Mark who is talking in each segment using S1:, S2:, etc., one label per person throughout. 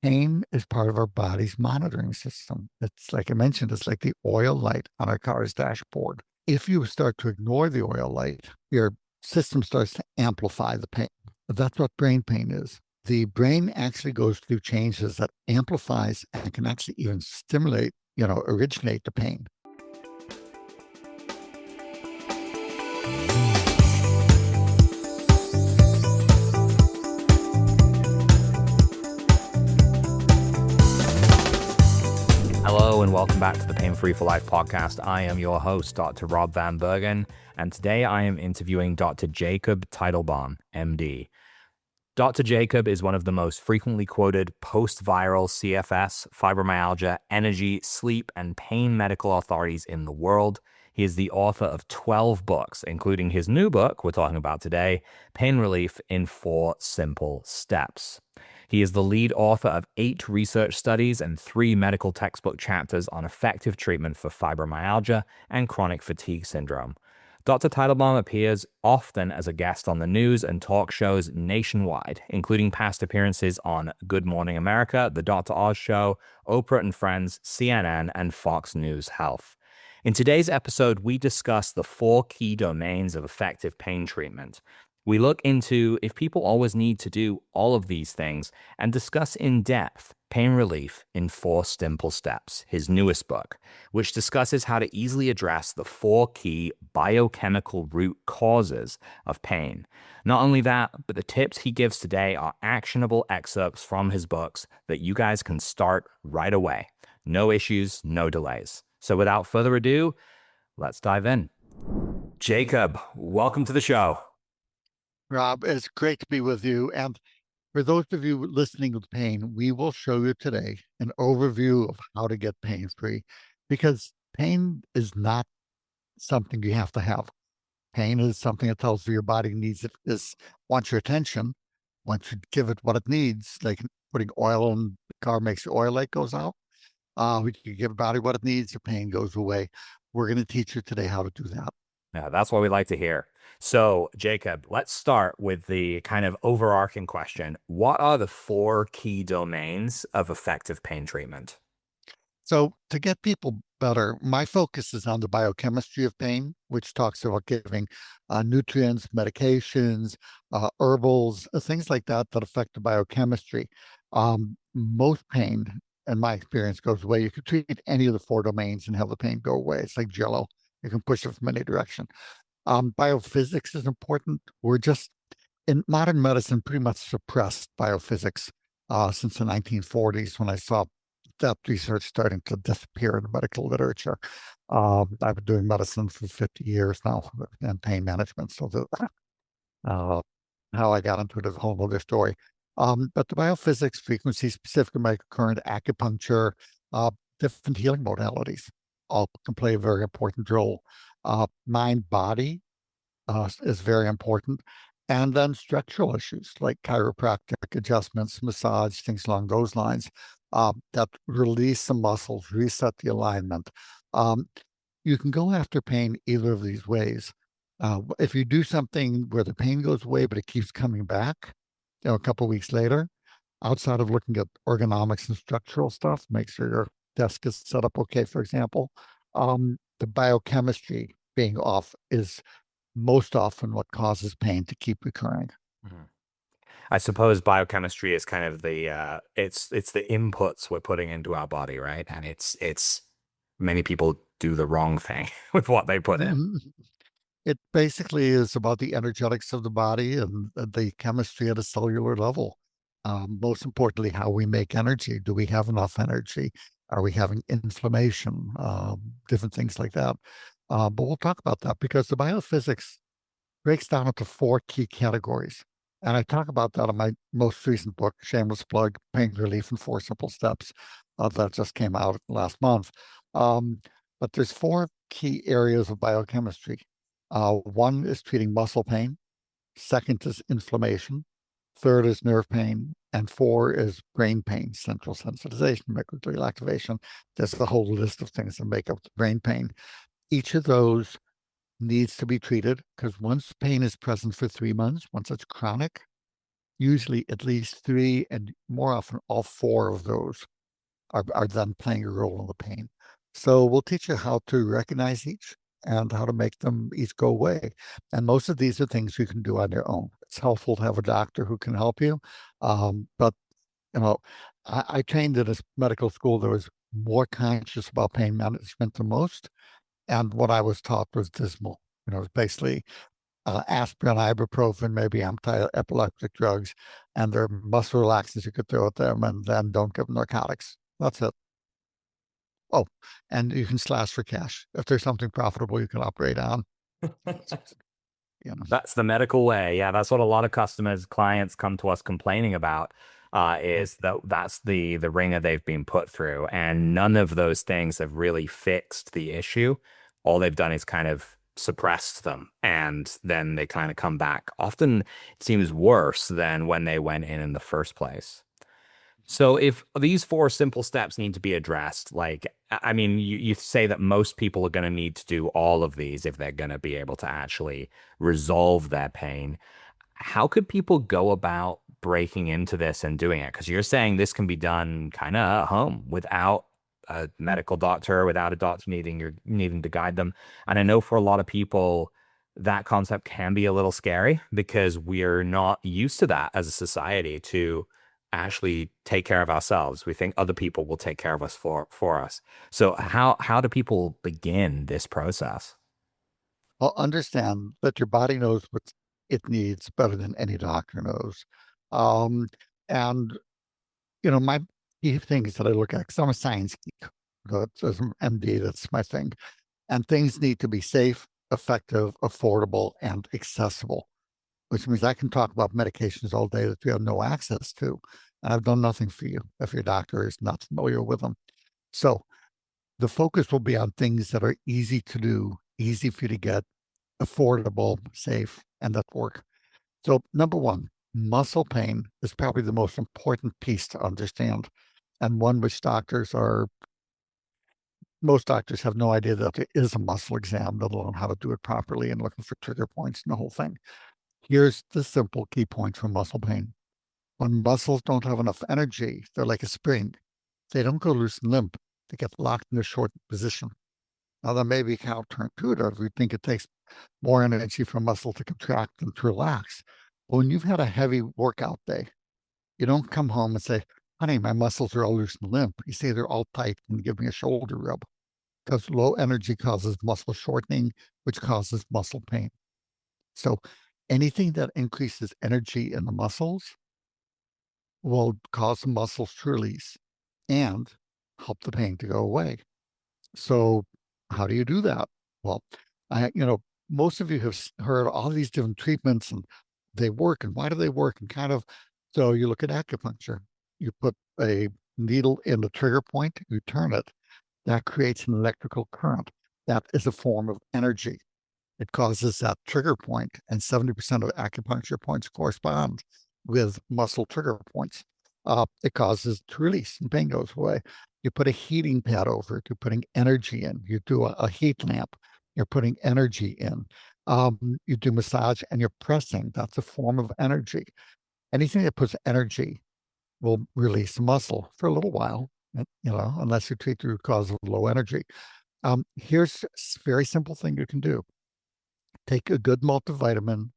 S1: Pain is part of our body's monitoring system. It's like I mentioned, it's like the oil light on our car's dashboard. If you start to ignore the oil light, your system starts to amplify the pain. That's what brain pain is. The brain actually goes through changes that amplifies and can actually even stimulate, originate the pain.
S2: Hello and welcome back to the Pain Free for Life podcast. I am your host, Dr. Rob Vanbergen, and today I am interviewing Dr. Jacob Teitelbaum, MD. Dr. Jacob is one of the most frequently quoted post-viral CFS, fibromyalgia, energy, sleep, and pain medical authorities in the world. He is the author of 12 books, including his new book we're talking about today, Pain Relief in 4 Simple Steps. He is the lead author of 8 research studies and 3 medical textbook chapters on effective treatment for fibromyalgia and chronic fatigue syndrome. Dr. Teitelbaum appears often as a guest on the news and talk shows nationwide, including past appearances on Good Morning America, The Dr. Oz Show, Oprah and Friends, CNN, and Fox News Health. In today's episode, we discuss the 4 key domains of effective pain treatment. We look into if people always need to do all of these things and discuss in depth Pain Relief in 4 Simple Steps, his newest book, which discusses how to easily address the 4 key biochemical root causes of pain. Not only that, but the tips he gives today are actionable excerpts from his books that you guys can start right away. No issues, no delays. So without further ado, let's dive in. Jacob, welcome to the show.
S1: Rob, it's great to be with you. And for those of you listening with pain, we will show you today an overview of how to get pain free, because pain is not something you have to have. Pain is something that tells you your body needs it, wants your attention. Once you give it what it needs, like putting oil in the car makes the oil light goes out. You give your body what it needs, your pain goes away. We're going to teach you today how to do that.
S2: Yeah, that's what we like to hear. So, Jacob, let's start with the kind of overarching question. What are the 4 key domains of effective pain treatment?
S1: So to get people better, my focus is on the biochemistry of pain, which talks about giving nutrients, medications, herbals, things like that that affect the biochemistry. Most pain, in my experience, goes away. You can treat any of the 4 domains and have the pain go away. It's like Jello. You can push it from any direction. Biophysics is important. We're just in modern medicine pretty much suppressed biophysics since the 1940s, when I saw that research starting to disappear in the medical literature. I've been doing medicine for 50 years now and pain management. So uh, how I got into it is a whole other story. But the biophysics, frequency specific microcurrent, acupuncture, different healing modalities all can play a very important role. Mind body is very important. And then structural issues like chiropractic adjustments, massage, things along those lines that release the muscles, reset the alignment. Um, you can go after pain either of these ways. If you do something where the pain goes away, but it keeps coming back, a couple of weeks later, outside of looking at ergonomics and structural stuff, make sure your desk is set up okay, for example, the biochemistry being off is most often what causes pain to keep recurring.
S2: Mhm. I suppose biochemistry is kind of the it's the inputs we're putting into our body, right? And it's many people do the wrong thing with what they put in.
S1: Mhm. It basically is about the energetics of the body and the chemistry at a cellular level. Most importantly, how we make energy. Do we have enough energy? Are we having inflammation? Different things like that. But we'll talk about that because the biophysics breaks down into 4 key categories. And I talk about that in my most recent book, shameless plug, Pain Relief in 4 Simple Steps, that just came out last month. Um, but there's 4 key areas of biochemistry. One is treating muscle pain. Second is inflammation. Third is nerve pain. And 4 is brain pain, central sensitization, microglial activation. There's a whole list of things that make up the brain pain. Each of those needs to be treated because once pain is present for 3 months, once it's chronic, usually at least three, and more often all four of those are then playing a role in the pain. So we'll teach you how to recognize each and how to make them each go away. And most of these are things you can do on your own. It's helpful to have a doctor who can help you. But you know, I trained in a medical school that was more conscious about pain management than most. And what I was taught was dismal. It was basically aspirin, ibuprofen, maybe anti-epileptic drugs, and they're muscle relaxants you could throw at them, and then don't give them narcotics. That's it. Oh, and you can slash for cash. If there's something profitable you can operate on, you know.
S2: That's the medical way. Yeah, that's what a lot of customers, clients come to us complaining about. Is that that's the ringer they've been put through, and none of those things have really fixed the issue. All they've done is kind of suppressed them, and then they kind of come back. Often, it seems worse than when they went in the first place. So if these four simple steps need to be addressed, like, I mean, you say that most people are going to need to do all of these if they're going to be able to actually resolve their pain. How could people go about breaking into this and doing it? Because you're saying this can be done kind of at home without a medical doctor, without a doctor needing to guide them. And I know for a lot of people, that concept can be a little scary because we're not used to that as a society to actually take care of ourselves. We think other people will take care of us for us. So how do people begin this process?
S1: Well, understand that your body knows what it needs better than any doctor knows. Um, and my key things that I look at, because I'm a science geek, that's as an MD, that's my thing. And things need to be safe, effective, affordable, and accessible, which means I can talk about medications all day that you have no access to. And I've done nothing for you if your doctor is not familiar with them. So the focus will be on things that are easy to do, easy for you to get, affordable, safe, and that work. So, number one, muscle pain is probably the most important piece to understand, and one which most doctors have no idea that there is a muscle exam, let alone how to do it properly and looking for trigger points and the whole thing. Here's the simple key point for muscle pain. When muscles don't have enough energy, they're like a spring. They don't go loose and limp. They get locked in a short position. Now, that may be counterintuitive. We think it takes more energy for a muscle to contract than to relax. But when you've had a heavy workout day, you don't come home and say, honey, my muscles are all loose and limp. You say they're all tight and give me a shoulder rub, because low energy causes muscle shortening, which causes muscle pain. So anything that increases energy in the muscles will cause the muscles to release and help the pain to go away. So how do you do that? Well, most of you have heard all these different treatments and they work, and why do they work? And kind of, so you look at acupuncture. You put a needle in the trigger point, you turn it, that creates an electrical current. That is a form of energy. It causes that trigger point, and 70% of acupuncture points correspond with muscle trigger points. It causes to release, and pain goes away. You put a heating pad over it, you're putting energy in. You do a heat lamp, you're putting energy in. You do massage and you're pressing. That's a form of energy. Anything that puts energy will release muscle for a little while, unless you treat the root cause of low energy. Here's a very simple thing you can do. Take a good multivitamin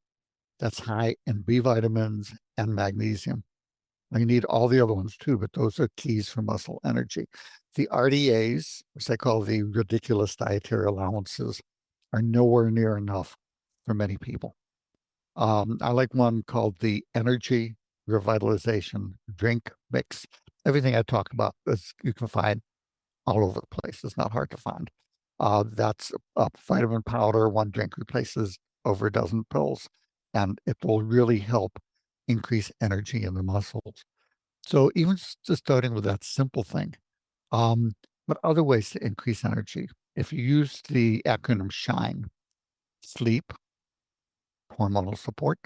S1: that's high in B vitamins and magnesium. Now, you need all the other ones too, but those are keys for muscle energy. The RDAs, which they call the ridiculous dietary allowances, are nowhere near enough for many people. I like one called the Energy Revitalization Drink Mix. Everything I talk about is you can find all over the place. It's not hard to find. That's a vitamin powder. One drink replaces over a dozen pills, and it will really help increase energy in the muscles. So even just starting with that simple thing, um, but other ways to increase energy. If you use the acronym SHINE, sleep, hormonal support,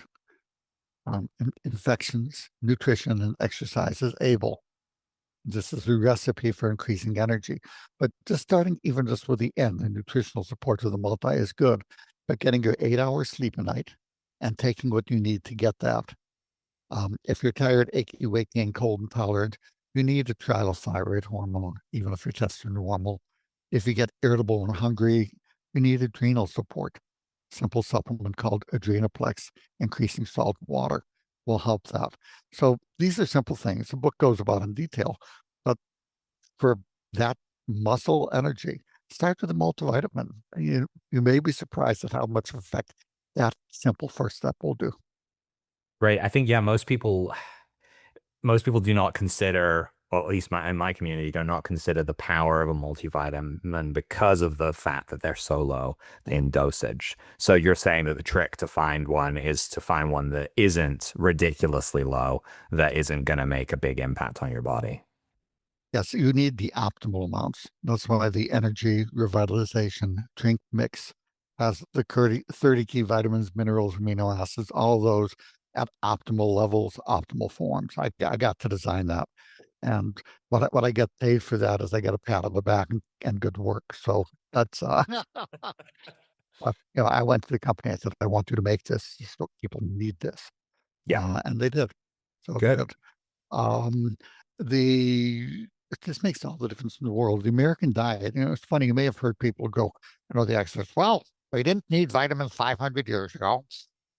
S1: infections, nutrition, and exercise is able. This is a recipe for increasing energy. But just starting even just with the N, the nutritional support of the multi is good. But getting your 8 hours sleep a night and taking what you need to get that If you're tired, achy, waking, and cold intolerant, you need to try the thyroid hormone, even if your tests are normal. If you get irritable and hungry, you need adrenal support. Simple supplement called Adrenaplex, increasing salt in water, will help that. So these are simple things. The book goes about in detail, but for that muscle energy, start with a multivitamin. You may be surprised at how much effect that simple first step will do.
S2: Right. I think, yeah, most people do not consider, or at least in my community, do not consider the power of a multivitamin because of the fact that they're so low in dosage. So you're saying that the trick to find one is to find one that isn't ridiculously low, that isn't going to make a big impact on your body.
S1: Yes, you need the optimal amounts. That's why the energy revitalization drink mix has the 30 key vitamins, minerals, amino acids, all those at optimal levels, optimal forms. I got to design that. And what I get paid for that is I get a pat on the back and good work. So that's I went to the company. I said, I want you to make this. So people need this,
S2: Yeah.
S1: and they did. So it's
S2: Good.
S1: good. Um, the it just makes all the difference in the world. The American diet, it's funny. You may have heard people go, the experts. Well, we didn't need vitamins 500 years ago.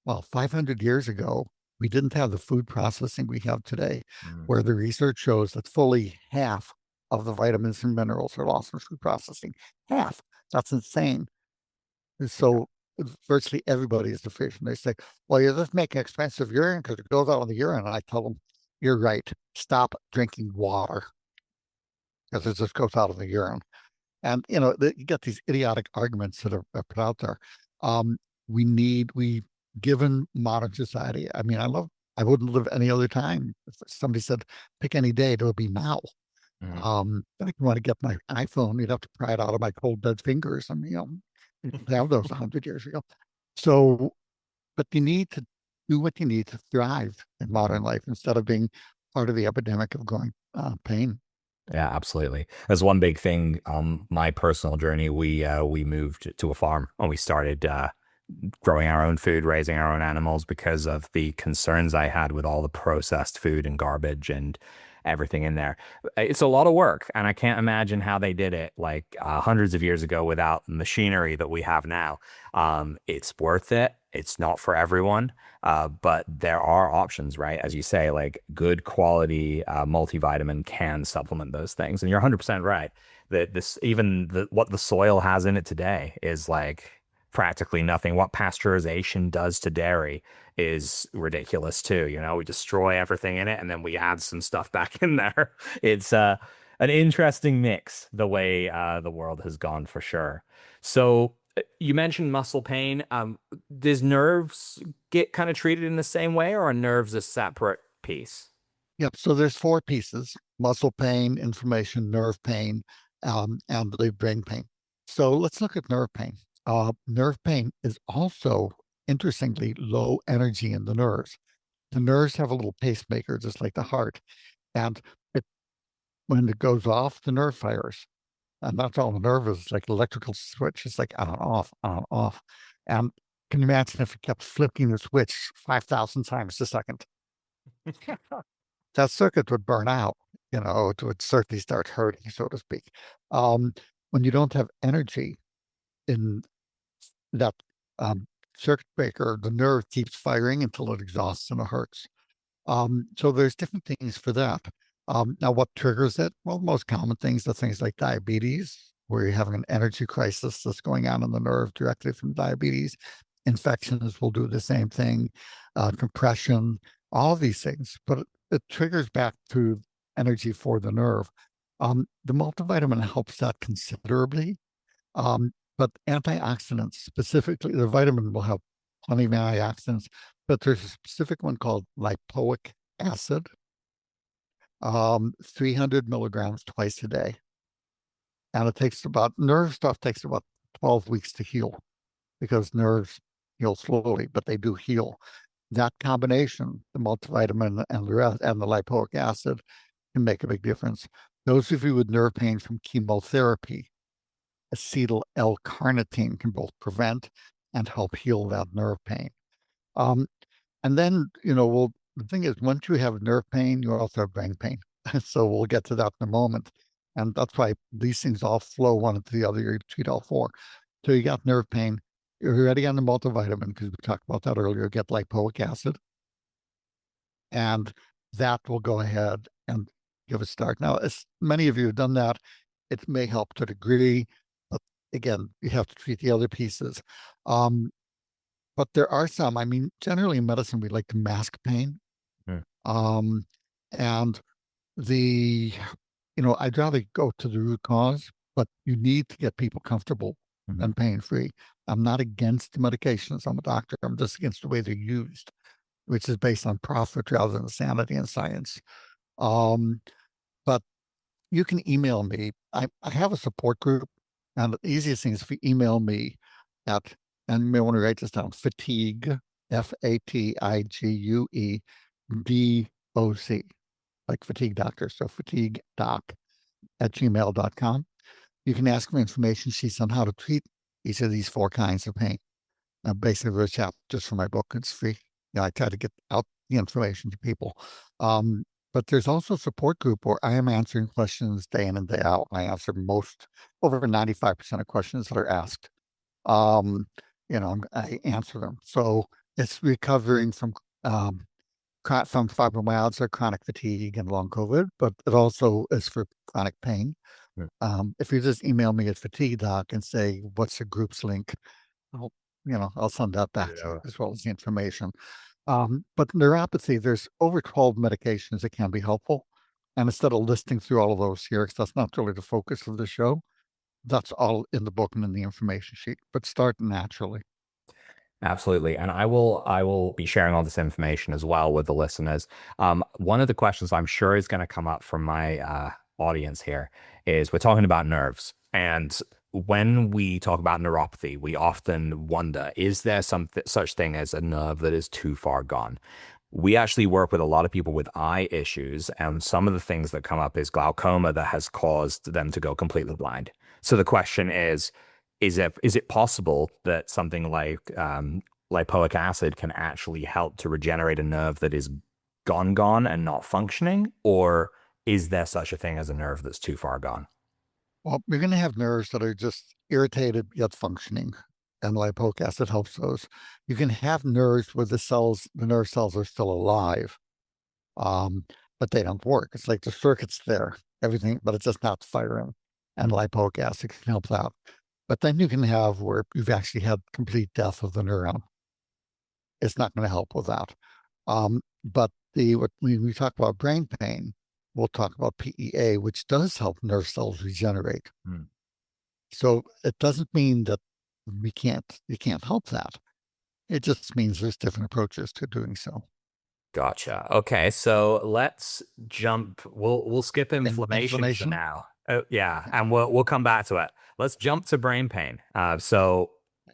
S1: Well, 500 years ago, we didn't have the food processing we have today,
S2: Mm.
S1: where the research shows that fully half of the vitamins and minerals are lost in food processing. Half. That's insane. And so virtually everybody is deficient. They say, well, you're just making expensive urine because it goes out in the urine. And I tell them, you're right. Stop drinking water because it just goes out in the urine. And, you get these idiotic arguments that are put out there. Um, given modern society, I mean, I wouldn't live any other time. If somebody said, pick any day, it would be now.
S2: Mm.
S1: If you want to get my iPhone, you'd have to pry it out of my cold dead fingers. I mean, you didn't have those 100 years ago. So, but you need to do what you need to thrive in modern life instead of being part of the epidemic of growing pain.
S2: Yeah, absolutely. That's one big thing. My personal journey, we moved to a farm and we started growing our own food, raising our own animals because of the concerns I had with all the processed food and garbage and everything in there. It's a lot of work, and I can't imagine how they did it like hundreds of years ago without the machinery that we have now. It's worth it. It's not for everyone, but there are options, right? As you say, like good quality multivitamin can supplement those things, and you're 100% right that what the soil has in it today is like practically nothing. What pasteurization does to dairy is ridiculous too. We destroy everything in it and then we add some stuff back in there. It's an interesting mix the way the world has gone for sure. So you mentioned muscle pain. Does nerves get kind of treated in the same way, or are nerves a separate piece?
S1: Yep. So there's four pieces: muscle pain, inflammation, nerve pain, and the brain pain. So let's look at nerve pain. Nerve pain is also interestingly low energy in the nerves. The nerves have a little pacemaker, just like the heart, and it, when it goes off, the nerve fires. And that's all the nerve is. It's like electrical switch. It's like on, off, on, off. And can you imagine if you kept flipping the switch 5,000 times a second? That circuit would burn out. It would certainly start hurting, so to speak. Um, when you don't have energy in that circuit breaker, the nerve keeps firing until it exhausts and it hurts. So there's different things for that. Now, what triggers it? Well, the most common things are things like diabetes, where you're having an energy crisis that's going on in the nerve directly from diabetes. Infections will do the same thing, compression, all of these things, but it triggers back to energy for the nerve. The multivitamin helps that considerably, but antioxidants, specifically, the vitamin will have plenty of antioxidants, but there's a specific one called lipoic acid, 300 milligrams twice a day. And nerve stuff takes about 12 weeks to heal because nerves heal slowly, but they do heal. That combination, the multivitamin and the lipoic acid, can make a big difference. Those of you with nerve pain from chemotherapy, acetyl L-carnitine can both prevent and help heal that nerve pain. And then, the thing is, once you have nerve pain, you also have brain pain. So we'll get to that in a moment. And that's why these things all flow one into the other. You treat all four. So you got nerve pain. You're already on the multivitamin because we talked about that earlier. Get lipoic acid, and that will go ahead and give a start. Now, as many of you have done that, it may help to a degree, but again, you have to treat the other pieces. Um, but there are some, I mean, generally in medicine, we like to mask pain.
S2: Mm,
S1: Um, and the, I'd rather go to the root cause, but you need to get people comfortable
S2: mhm.
S1: and pain free. I'm not against the medications. I'm a doctor. I'm just against the way they're used, which is based on profit rather than sanity and science. Um, but you can email me. I have a support group, and the easiest thing is if you email me at, and you may want to write this down, fatigue, FATIGUE like fatigue doctor. So fatigue doc at gmail.com. You can ask me information sheets on how to treat each of these four kinds of pain. Basically, there's chapters for my book. It's free. I try to get out the information to people. Um, but there's also a support group where I am answering questions day in and day out. I answer over 95% of questions that are asked. Um, I answer them. So it's recovering um, from fibromyalgia, chronic fatigue, and long COVID, but it also is for chronic pain.
S2: Mm.
S1: If you just email me at fatigue doc and say, what's the group's link? I'll, I'll send that back to you
S2: Yeah.
S1: as well as the information. But neuropathy, there's over 12 medications that can be helpful. And instead of listing through all of those here, because that's not really the focus of the show, that's all in the book and in the information sheet. But start naturally.
S2: Absolutely. And I will be sharing all this information as well with the listeners. One of the questions I'm sure is going to come up from my audience here is we're talking about nerves. And when we talk about neuropathy, we often wonder, is there such thing as a nerve that is too far gone? We actually work with a lot of people with eye issues, and some of the things that come up is glaucoma that has caused them to go completely blind. So the question is it possible that something like lipoic acid can actually help to regenerate a nerve that is gone and not functioning? Or is there such a thing as a nerve that's too far gone?
S1: Well, you're going to have nerves that are just irritated yet functioning, and lipoic acid helps those. You can have nerves where the nerve cells are still alive, um, but they don't work. It's like the circuit's there, everything, but it's just not firing. And lipoic acid can help that. But then you can have where you've actually had complete death of the neuron. It's not going to help with that. But when we talk about brain pain, we'll talk about PEA, which does help nerve cells regenerate.
S2: Hmm.
S1: So it doesn't mean that you can't help that. It just means there's different approaches to doing so.
S2: Gotcha. Okay, so let's jump. We'll skip
S1: And
S2: inflammation for
S1: inflammation.
S2: now. Yeah, and we'll come back to it. Let's jump to brain pain. So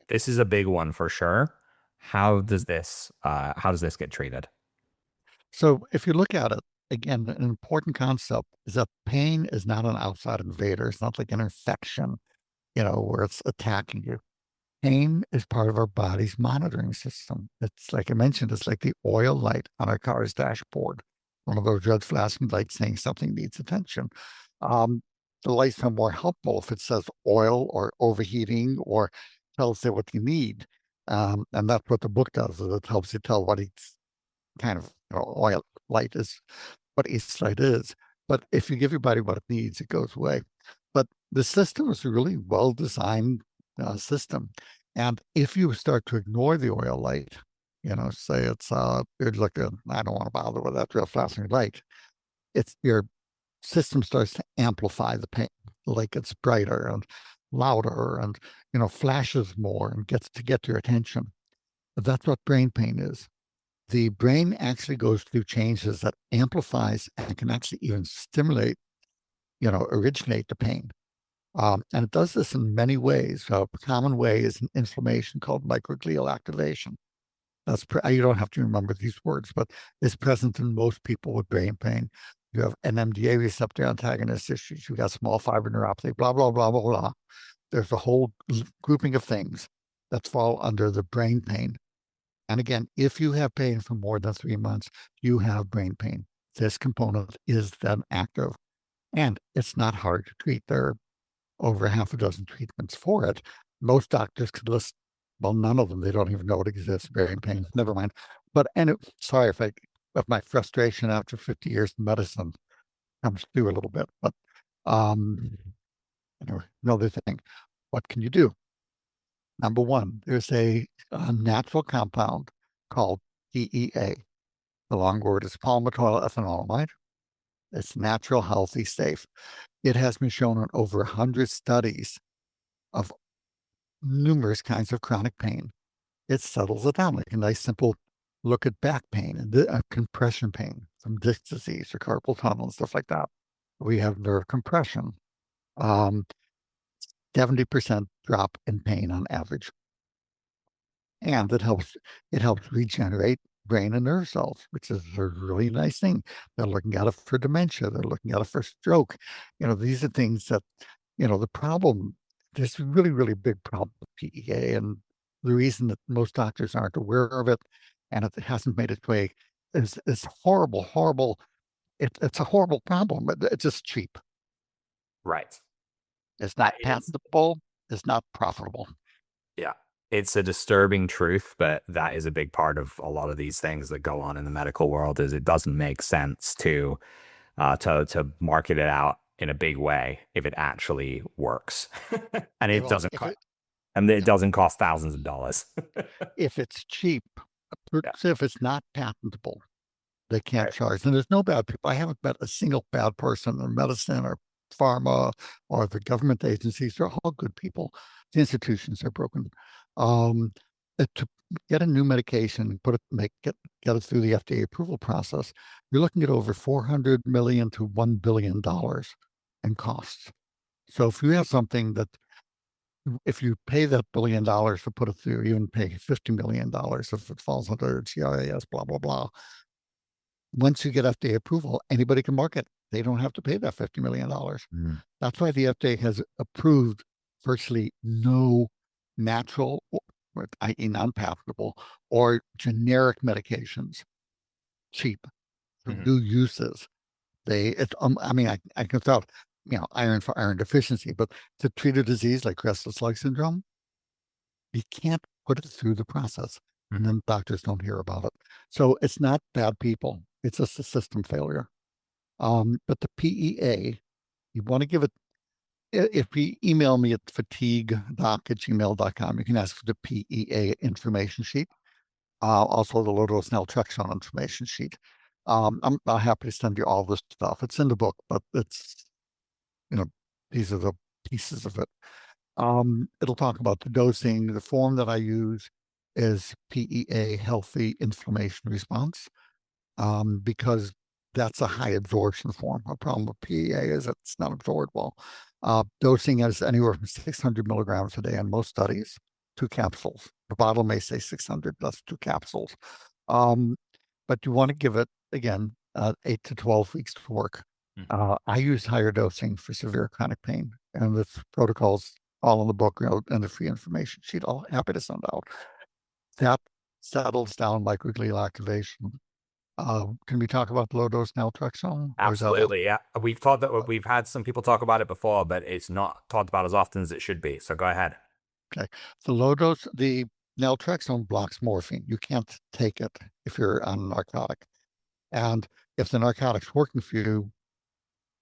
S2: this is a big one for sure. How does this get treated?
S1: So if you look at it, again, an important concept is that pain is not an outside invader. It's not like an infection, where it's attacking you. Pain is part of our body's monitoring system. It's like I mentioned, it's like the oil light on our car's dashboard, one of those red flashing lights saying something needs attention. Um, the lights are more helpful if it says oil or overheating or tells you what you need. And that's what the book does, is it helps you tell what each kind of oil light is, what each light is. But if you give your body what it needs, it goes away. But the system is a really well designed system. And if you start to ignore the oil light, say you're looking, I don't want to bother with that real flashing light. It's your system starts to amplify the pain, like it's brighter and louder and flashes more and gets to get your attention. But that's what brain pain is. The brain actually goes through changes that amplifies and can actually even stimulate, originate the pain. And it does this in many ways. A common way is an inflammation called microglial activation. You don't have to remember these words, but it's present in most people with brain pain. You have NMDA receptor antagonist issues. You got small fiber neuropathy, blah, blah, blah, blah, blah. There's a whole grouping of things that fall under the brain pain. And again, if you have pain for more than 3 months, you have brain pain. This component is then active, and it's not hard to treat. There are over half a dozen treatments for it. Most doctors could list, well, none of them. They don't even know it exists. Brain pain, never mind. But and sorry if my frustration after 50 years in medicine comes through a little bit. But um, anyway, another thing, what can you do? Number one, there's a natural compound called PEA. The long word is palmitoyl ethanolamide. It's natural, healthy, safe. It has been shown in over 100 studies of numerous kinds of chronic pain. It settles it down like a nice, simple look at back pain and compression pain from disc disease or carpal tunnel and stuff like that. We have nerve compression, um, 70% drop in pain on average. And it helps regenerate brain and nerve cells, which is a really nice thing. They're looking at it for dementia. They're looking at it for stroke. These are things that, the problem, there's a really, really big problem with PEA. And the reason that most doctors aren't aware of it and it hasn't made its way is horrible, horrible. It's a horrible problem. It's just cheap.
S2: Right.
S1: It's
S2: That
S1: not
S2: is,
S1: patentable. It's not profitable.
S2: yeah. It's a disturbing truth, but that is a big part of a lot of these things that go on in the medical world is it doesn't make sense to market it out in a big way if it actually works. And
S1: Yeah,
S2: it
S1: well,
S2: doesn't and it doesn't cost thousands of dollars.
S1: if it's cheap,
S2: Yeah.
S1: if it's not patentable, they can't
S2: Right.
S1: charge. And there's no bad people. I haven't met a single bad person in medicine or pharma or the government agencies. They're all good people. The institutions are broken. Um, to get a new medication and get it through the FDA approval process, you're looking at over 400 million to $1 billion in costs. So if you have something that if you pay that $1 billion to put it through, you even pay $50 million if it falls under GIS, blah blah blah. Once you get FDA approval, anybody can market. They don't have to pay that $50 million.
S2: Mm.
S1: That's why the FDA has approved virtually no natural, i.e., non-patentable, or generic medications, cheap for
S2: Mhm.
S1: new uses. I mean, I can thought, iron for iron deficiency, but to treat a disease like restless leg syndrome, you can't put it through the process, and
S2: Mhm.
S1: then doctors don't hear about it. So it's not bad people. It's just a system failure. But the PEA, you want to give it, if you email me at fatiguedoc@gmail.com, you can ask for the PEA information sheet. Also the low dose naltrexone information sheet. I'm happy to send you all this stuff. It's in the book, but you know, these are the pieces of it. It'll talk about the dosing. The form that I use is PEA healthy inflammation response, because that's a high absorption form. A problem with PEA is it's not absorbed well. Dosing is anywhere from 600 milligrams a day in most studies, 2 capsules. The bottle may say 600, that's 2 capsules. Um, but you want to give it, again, 8 to 12 weeks to work.
S2: Mhm.
S1: I use higher dosing for severe chronic pain, and the protocols all in the book, and the free information sheet. I'll happy to send out. That settles down microglial activation. Can we talk about low dose naltrexone, or is that a little
S2: Absolutely. Yeah. We've had some people talk about it before, but it's not talked about as often as it should be. So go ahead.
S1: okay? The naltrexone blocks morphine. You can't take it if you're on a narcotic, and if the narcotic's working for you,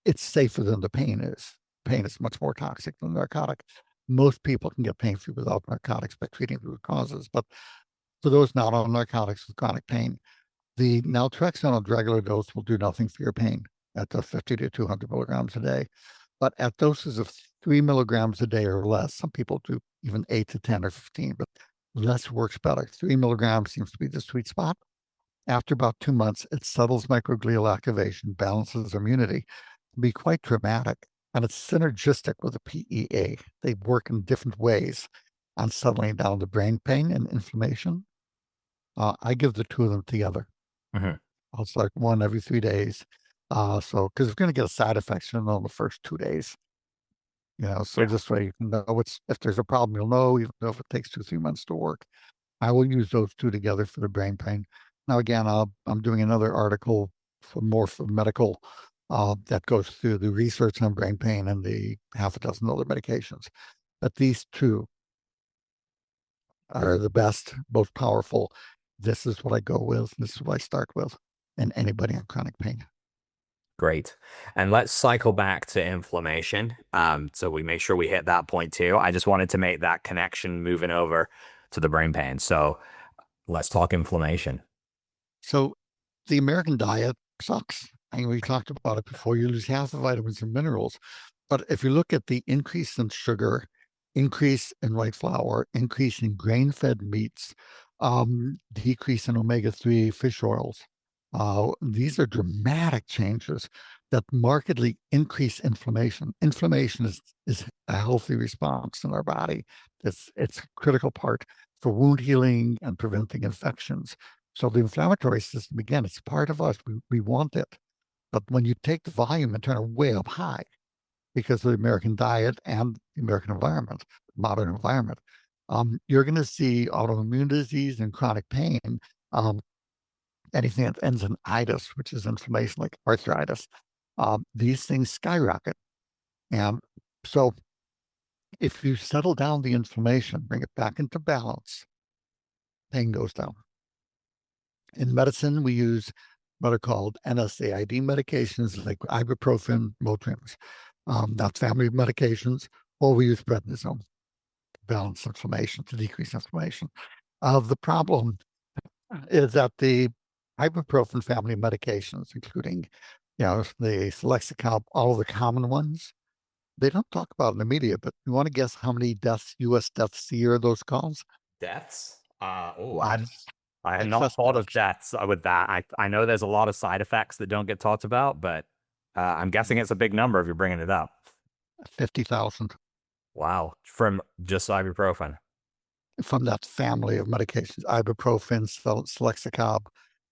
S1: it's safer than the pain is. Pain is much more toxic than narcotic. Most people can get pain free without narcotics by treating the root causes, but for those not on narcotics with chronic pain, the naltrexone at regular dose will do nothing for your pain at the 50 to 200 milligrams a day. But at doses of 3 milligrams a day or less, some people do even 8 to 10 or 15, but less works better. 3 milligrams seems to be the sweet spot. After about 2 months, it settles microglial activation, balances immunity. It can be quite dramatic, and it's synergistic with the PEA. They work in different ways on settling down the brain pain and inflammation. I give the two of them together.
S2: Mhm.
S1: I'll start one every 3 days. So because we're going to get a side effects, you'll know in the first 2 days. So
S2: Yeah.
S1: this way you can know if there's a problem, you'll know, even though if it takes 2, 3 months to work. I will use those two together for the brain pain. Now, again, I'm doing another article for medical that goes through the research on brain pain and the half a dozen other medications. But these two are the best, most powerful. This is what I go with. This is what I start with, and anybody on chronic pain.
S2: Great. And let's cycle back to inflammation. So we make sure we hit that point too. I just wanted to make that connection moving over to the brain pain. So let's talk inflammation.
S1: So the American diet sucks. I mean, we talked about it before. You lose half the vitamins and minerals. But if you look at the increase in sugar, increase in white flour, increase in grain-fed meats, decrease in omega-3 fish oils, these are dramatic changes that markedly increase inflammation. Inflammation is a healthy response in our body. It's a critical part for wound healing and preventing infections. So the inflammatory system, again, it's part of us. We want it. But when you take the volume and turn it way up high, because of the American diet and the American environment, modern environment, you're going to see autoimmune disease and chronic pain. Um, Anything that ends in itis, which is inflammation like arthritis, these things skyrocket. And so if you settle down the inflammation, bring it back into balance, pain goes down. In medicine, we use what are called NSAID medications like ibuprofen, Motrins. That's family of medications, or we use prednisone to balance inflammation, to decrease inflammation. The problem is that the ibuprofen family of medications, including, the Selexicab, all of the common ones, they don't talk about in the media, but you want to guess how many deaths, U.S. deaths a year those cause?
S2: Deaths?
S1: Yes.
S2: I had not
S1: Excess
S2: thought of
S1: deaths,
S2: deaths with that. I know there's a lot of side effects that don't get talked about, but I'm guessing it's a big number if you're bringing it up.
S1: 50,000
S2: Wow. From just ibuprofen.
S1: from that family of medications, ibuprofen, Selexicab,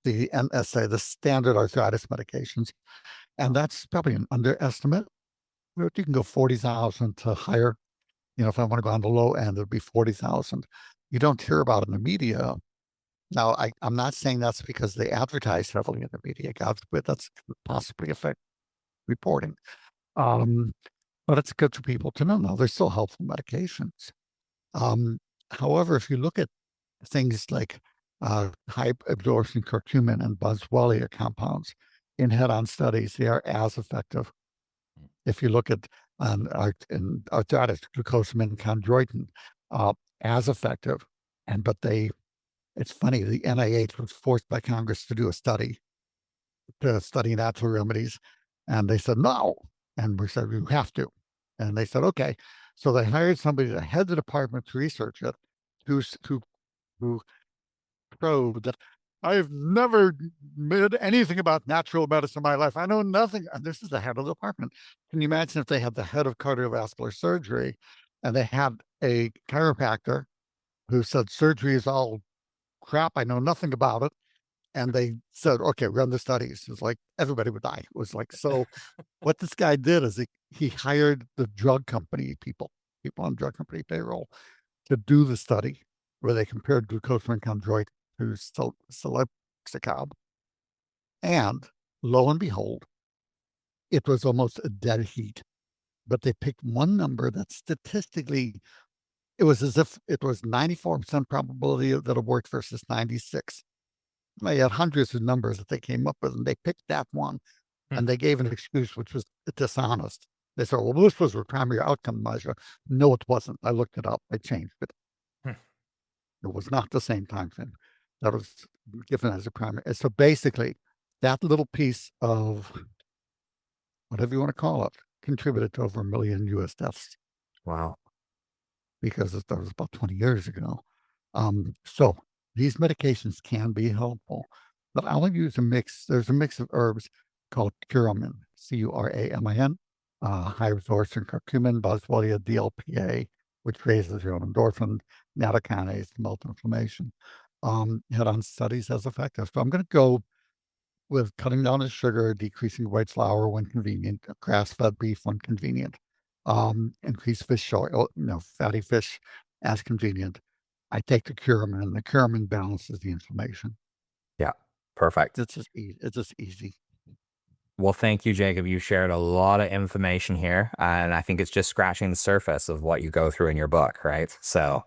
S1: the MSA, the standard arthritis medications. And that's probably an underestimate. You can go 40,000 to higher. If I want to go on the low end, it'd be 40,000. You don't hear about it in the media. Now, I'm not saying that's because they advertise heavily in the media. God forbid that's possibly affect reporting. Um, but it's good for people to know. Now, they're still helpful medications. Um, However, if you look at things like high absorption curcumin and boswellia compounds in head-on studies, they are as effective. If you look at in arthritis, glucosamine, chondroitin, as effective. It's funny, the NIH was forced by Congress to do a study to study natural remedies, and they said no, and we said you have to, and they said okay. So they hired somebody to head the department to research it, who probed that I've never made anything about natural medicine in my life. I know nothing. And this is the head of the department. Can you imagine if they had the head of cardiovascular surgery and they had a chiropractor who said surgery is all crap. I know nothing about it. And they said, okay, run the studies. It's like everybody would die. It was like, so what this guy did is he hired the drug company people on drug company payroll to do the study where they compared glucosamine chondroitin to Selexicab. And lo and behold, it was almost a dead heat. But they picked one number that statistically, it was as if it was 94% probability that it worked versus 96. They had hundreds of numbers that they came up with, and they picked that one,
S2: Hmm.
S1: and they gave an excuse which was dishonest. They said, well, this was a primary outcome measure. No, it wasn't. I looked it up. I changed it.
S2: Hmm.
S1: It was not the same time frame that was given as a primary. So basically, that little piece of whatever you want to call it contributed to over 1 million U.S. deaths
S2: Wow.
S1: because that was about 20 years ago. So these medications can be helpful, but I'll use a mix. There's a mix of herbs called curamin, Curamin, high absorption curcumin, boswellia, DLPA, which raises your own endorphin, nattokinase, to melt inflammation. Head-on studies as effective. So I'm going to go with cutting down the sugar, decreasing white flour when convenient, grass-fed beef when convenient, increase fish oil, fatty fish as convenient, I take the Curamin. The Curamin balances the inflammation.
S2: Yeah, perfect.
S1: It's just easy.
S2: Well, thank you, Jacob. You shared a lot of information here, and I think it's just scratching the surface of what you go through in your book, right? So,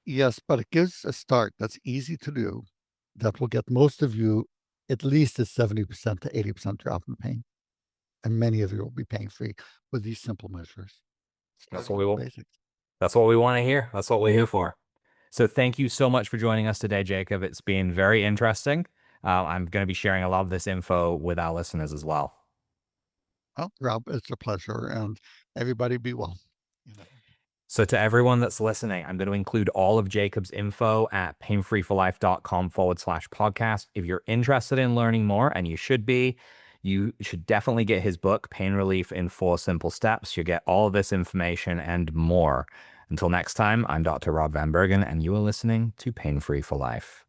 S1: Yes, but it gives a start that's easy to do that will get most of you at least a 70% to 80% drop in pain. And many of you will be pain free with these simple measures,
S2: that's
S1: starting
S2: what we
S1: with the
S2: will.
S1: basics.
S2: That's what we want to hear. That's what we're here for. So thank you so much for joining us today, Jacob. It's been very interesting. I'm going to be sharing a lot of this info with our listeners as well.
S1: Oh, Rob, it's a pleasure. And everybody be well. You know.
S2: So to everyone that's listening, I'm going to include all of Jacob's info at painfreeforlife.com/podcast. If you're interested in learning more, and you should be, you should definitely get his book, Pain Relief in 4 Simple Steps. You get all of this information and more. Until next time, I'm Dr. Rob Vanbergen, and you are listening to Pain Free for Life.